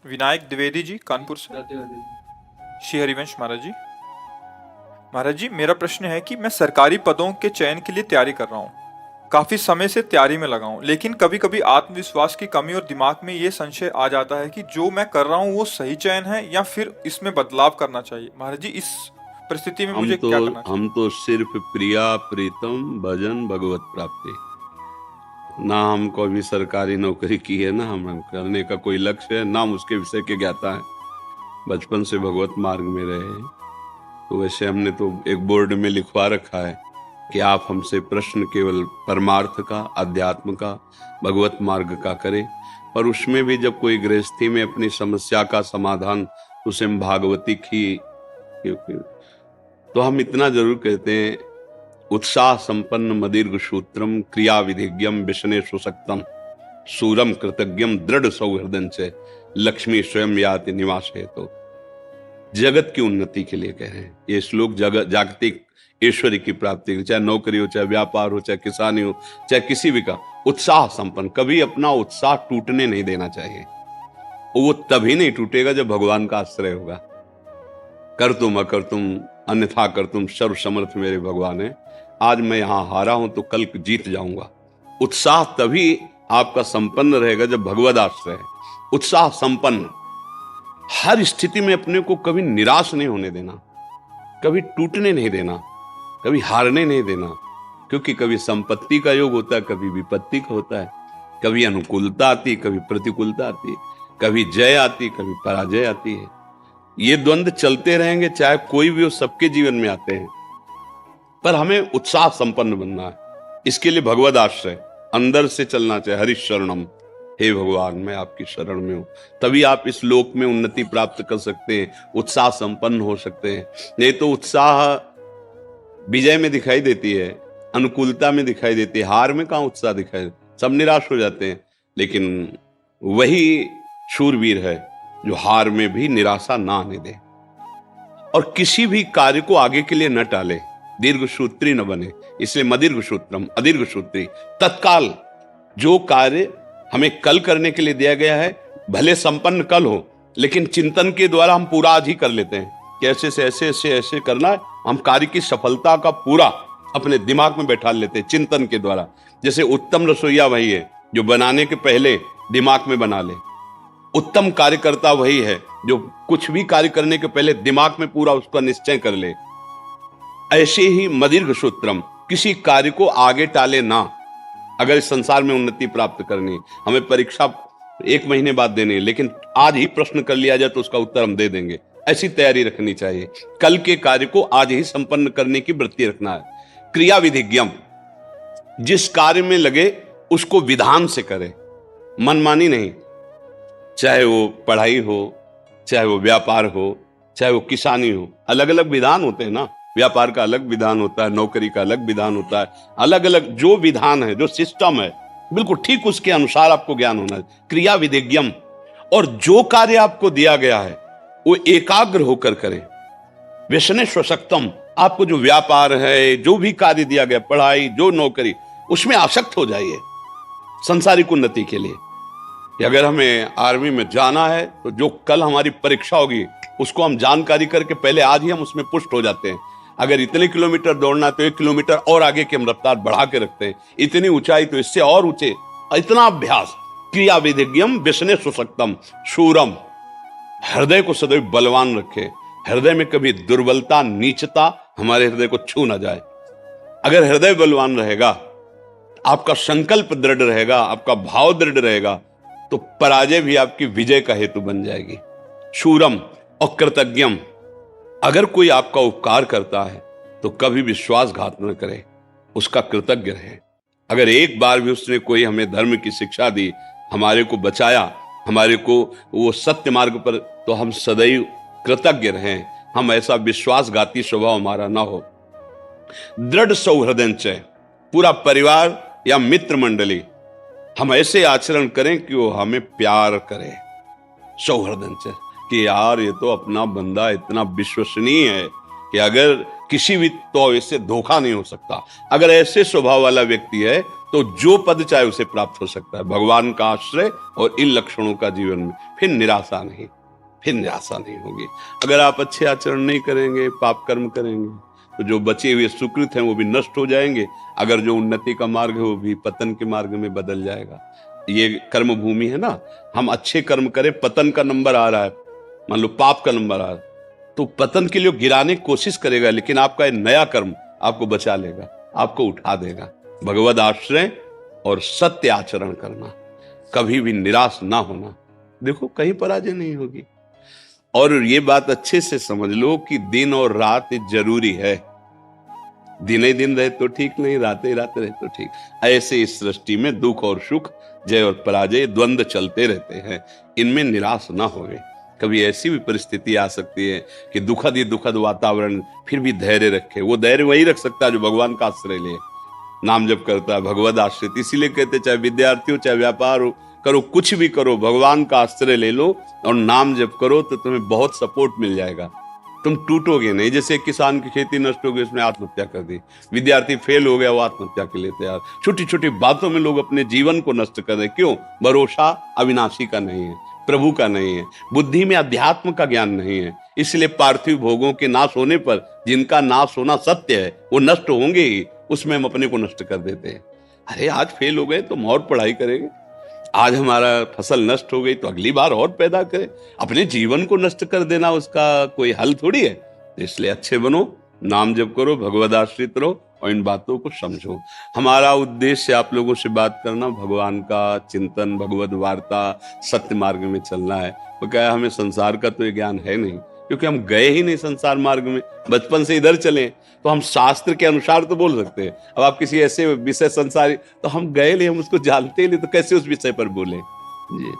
विनायक द्विवेदी जी, कानपुर से। श्री हरिवंश महाराज जी। महाराज जी, मेरा प्रश्न है कि मैं सरकारी पदों के चयन के लिए तैयारी कर रहा हूँ। काफी समय से तैयारी में लगा हूँ, लेकिन कभी कभी आत्मविश्वास की कमी और दिमाग में ये संशय आ जाता है कि जो मैं कर रहा हूँ वो सही चयन है या फिर इसमें बदलाव करना चाहिए। महाराज जी, इस परिस्थिति में मुझे क्या करना चाहिए? हम तो सिर्फ प्रिया प्रीतम भजन भगवत प्राप्ति, ना हमको अभी सरकारी नौकरी की है, ना हम करने का कोई लक्ष्य है, ना हम उसके विषय के ज्ञाता है। बचपन से भगवत मार्ग में रहे हैं, तो वैसे हमने तो एक बोर्ड में लिखवा रखा है कि आप हमसे प्रश्न केवल परमार्थ का, अध्यात्म का, भगवत मार्ग का करें। पर उसमें भी जब कोई गृहस्थी में अपनी समस्या का समाधान उसे हम भागवती की, तो हम इतना जरूर कहते हैं, उत्साह संपन्न मदीर्घ सूत्रम क्रिया विधिज्ञम विष्णे सुशक्तम सूरम कृतज्ञम दृढ़ सौहृदय से लक्ष्मी स्वयं याति निवास है। तो जगत की उन्नति के लिए कह रहे हैं ये श्लोक। जागतिक ईश्वरी की प्राप्ति, चाहे नौकरी हो, चाहे व्यापार हो, चाहे किसानी हो, चाहे किसी भी का उत्साह संपन्न, कभी अपना उत्साह टूटने नहीं देना चाहिए। वो तभी नहीं टूटेगा जब भगवान का आश्रय होगा। कर तुम अकर तुम अन्यथा कर तुम सर्व समर्थ मेरे भगवान है। आज मैं यहां हारा हूं तो कल जीत जाऊंगा। उत्साह तभी आपका संपन्न रहेगा जब भगवद आश्रय है। उत्साह संपन्न, हर स्थिति में अपने को कभी निराश नहीं होने देना, कभी टूटने नहीं देना, कभी हारने नहीं देना, क्योंकि कभी संपत्ति का योग होता है, कभी विपत्ति का होता है, कभी अनुकूलता आती, कभी प्रतिकूलता आती, कभी जय आती, कभी पराजय आती है। ये द्वंद्व चलते रहेंगे, चाहे कोई भी हो, सबके जीवन में आते हैं। पर हमें उत्साह संपन्न बनना है। इसके लिए भगवद आश्रय अंदर से चलना चाहिए। हरि शरणम, हे भगवान मैं आपकी शरण में हूं। तभी आप इस लोक में उन्नति प्राप्त कर सकते हैं, उत्साह संपन्न हो सकते हैं। नहीं तो उत्साह विजय में दिखाई देती है, अनुकूलता में दिखाई देती है, हार में कहां उत्साह दिखाई, सब निराश हो जाते हैं। लेकिन वही शूरवीर है जो हार में भी निराशा ना आने दे और किसी भी कार्य को आगे के लिए न टाले, दीर्घ सूत्री न बने। इसलिए मदीर्घ सूत्रम अदीर्घ सूत्री, तत्काल जो कार्य हमें कल करने के लिए दिया गया है, भले संपन्न कल हो, लेकिन चिंतन के द्वारा हम पूरा आज ही कर लेते हैं कि ऐसे से ऐसे ऐसे ऐसे करना है। हम कार्य की सफलता का पूरा अपने दिमाग में बैठा लेते हैं चिंतन के द्वारा। जैसे उत्तम रसोईया वही है जो बनाने के पहले दिमाग में बना ले। उत्तम कार्यकर्ता वही है जो कुछ भी कार्य करने के पहले दिमाग में पूरा उसका निश्चय कर ले। ऐसे ही मदीर्घ सूत्रम, किसी कार्य को आगे टाले ना। अगर इस संसार में उन्नति प्राप्त करनी, हमें परीक्षा 1 महीने बाद देनी है, लेकिन आज ही प्रश्न कर लिया जाए तो उसका उत्तर हम दे देंगे, ऐसी तैयारी रखनी चाहिए। कल के कार्य को आज ही संपन्न करने की वृत्ति रखना है। क्रिया विधिज्ञम, जिस कार्य में लगे उसको विधान से करें, मनमानी नहीं। चाहे वो पढ़ाई हो, चाहे वो व्यापार हो, चाहे वो किसानी हो, अलग अलग विधान होते हैं ना। व्यापार का अलग विधान होता है, नौकरी का अलग विधान होता है। अलग अलग जो विधान है, जो सिस्टम है, बिल्कुल ठीक उसके अनुसार आपको ज्ञान होना है। क्रिया विधिज्ञम, और जो कार्य आपको दिया गया है वो एकाग्र होकर करें। व्यसने स्वशक्तम, आपको जो व्यापार है, जो भी कार्य दिया गया, पढ़ाई, जो नौकरी, उसमें आसक्त हो जाइए संसारिक उन्नति के लिए। अगर हमें आर्मी में जाना है तो जो कल हमारी परीक्षा होगी उसको हम जानकारी करके पहले आज ही हम उसमें पुष्ट हो जाते हैं। अगर इतने किलोमीटर दौड़ना तो 1 किलोमीटर और आगे की हम रफ्तार बढ़ा के रखते हैं। इतनी ऊंचाई तो इससे और ऊंचे, इतना अभ्यास। क्रिया विधिज्ञम व्यसने सुशक्तम शूरम, हृदय को सदैव बलवान रखे। हृदय में कभी दुर्बलता, नीचता हमारे हृदय को छू ना जाए। अगर हृदय बलवान रहेगा, आपका संकल्प दृढ़ रहेगा, आपका भाव दृढ़ रहेगा, तो पराजय भी आपकी विजय का हेतु बन जाएगी। शूरम और कृतज्ञम, अगर कोई आपका उपकार करता है तो कभी विश्वासघात न करे, उसका कृतज्ञ रहे। अगर एक बार भी उसने कोई हमें धर्म की शिक्षा दी, हमारे को बचाया, हमारे को वो सत्य मार्ग पर, तो हम सदैव कृतज्ञ रहें। हम ऐसा विश्वासघाती स्वभाव हमारा ना हो। दृढ़ सौहृदय से, पूरा परिवार या मित्र मंडली, हम ऐसे आचरण करें कि वो हमें प्यार करे सौहृदय से, कि यार ये तो अपना बंदा इतना विश्वसनीय है कि अगर किसी भी तो इससे धोखा नहीं हो सकता। अगर ऐसे स्वभाव वाला व्यक्ति है तो जो पद चाहे उसे प्राप्त हो सकता है। भगवान का आश्रय और इन लक्षणों का जीवन में, फिर निराशा नहीं होगी। अगर आप अच्छे आचरण नहीं करेंगे, पाप कर्म करेंगे, तो जो बचे हुए सुकृत हैं वो भी नष्ट हो जाएंगे। अगर जो उन्नति का मार्ग है वो भी पतन के मार्ग में बदल जाएगा। ये कर्म भूमि है ना, हम अच्छे कर्म करें, पतन का नंबर आ रहा है, मान लो पाप का नंबर आ रहा है, तो पतन के लिए गिराने की कोशिश करेगा, लेकिन आपका ये नया कर्म आपको बचा लेगा, आपको उठा देगा। भगवद आश्रय और सत्य आचरण करना, कभी भी निराश ना होना, देखो कहीं पराजय नहीं होगी। और ये बात अच्छे से समझ लो कि दिन और रात जरूरी है। दिन ही दिन रहे तो ठीक नहीं, रात ही रात रहे तो ठीक। ऐसे इस सृष्टि में दुख और सुख, जय और पराजय, द्वंद्व चलते रहते हैं। इनमें निराश ना होवे। कभी ऐसी भी परिस्थिति आ सकती है कि दुखद वातावरण, फिर भी धैर्य रखे। वो धैर्य वही रख सकता है जो भगवान का आश्रय ले, नाम जप करता है, भगवद आश्रित। इसीलिए कहते चाहे विद्यार्थी हो, चाहे व्यापार हो, करो कुछ भी करो, भगवान का आश्रय ले लो और नाम जप करो, तो तुम्हें बहुत सपोर्ट मिल जाएगा। तुम टूटोगे नहीं। जैसे किसान की खेती नष्ट हो गई, उसने आत्महत्या कर दी, विद्यार्थी फेल हो गया, वो आत्महत्या के लिए तैयार। छोटी छोटी बातों में लोग अपने जीवन को नष्ट कर रहे। क्यों? भरोसा अविनाशी का नहीं है, प्रभु का नहीं है, बुद्धि में अध्यात्म का ज्ञान नहीं है। इसलिए पार्थिव भोगों के नाश होने पर, जिनका नाश होना सत्य है, वो नष्ट होंगे ही, उसमें हम अपने को नष्ट कर देते हैं। अरे आज फेल हो गए तो हम और पढ़ाई करेंगे, आज हमारा फसल नष्ट हो गई तो अगली बार और पैदा करें। अपने जीवन को नष्ट कर देना उसका कोई हल थोड़ी है। तो इसलिए अच्छे बनो, नाम जप करो, भगवद आश्रित रहो और इन बातों को समझो। हमारा उद्देश्य आप लोगों से बात करना, भगवान का चिंतन, भगवद वार्ता, सत्य मार्ग में चलना है। वो क्या है, हमें संसार का तो ये ज्ञान है नहीं, क्योंकि हम गए ही नहीं संसार मार्ग में। बचपन से इधर चले तो हम शास्त्र के अनुसार तो बोल सकते हैं। अब आप किसी ऐसे विषय संसारी, तो हम गए नहीं, हम उसको जानते ही नहीं, तो कैसे उस विषय पर बोले जी।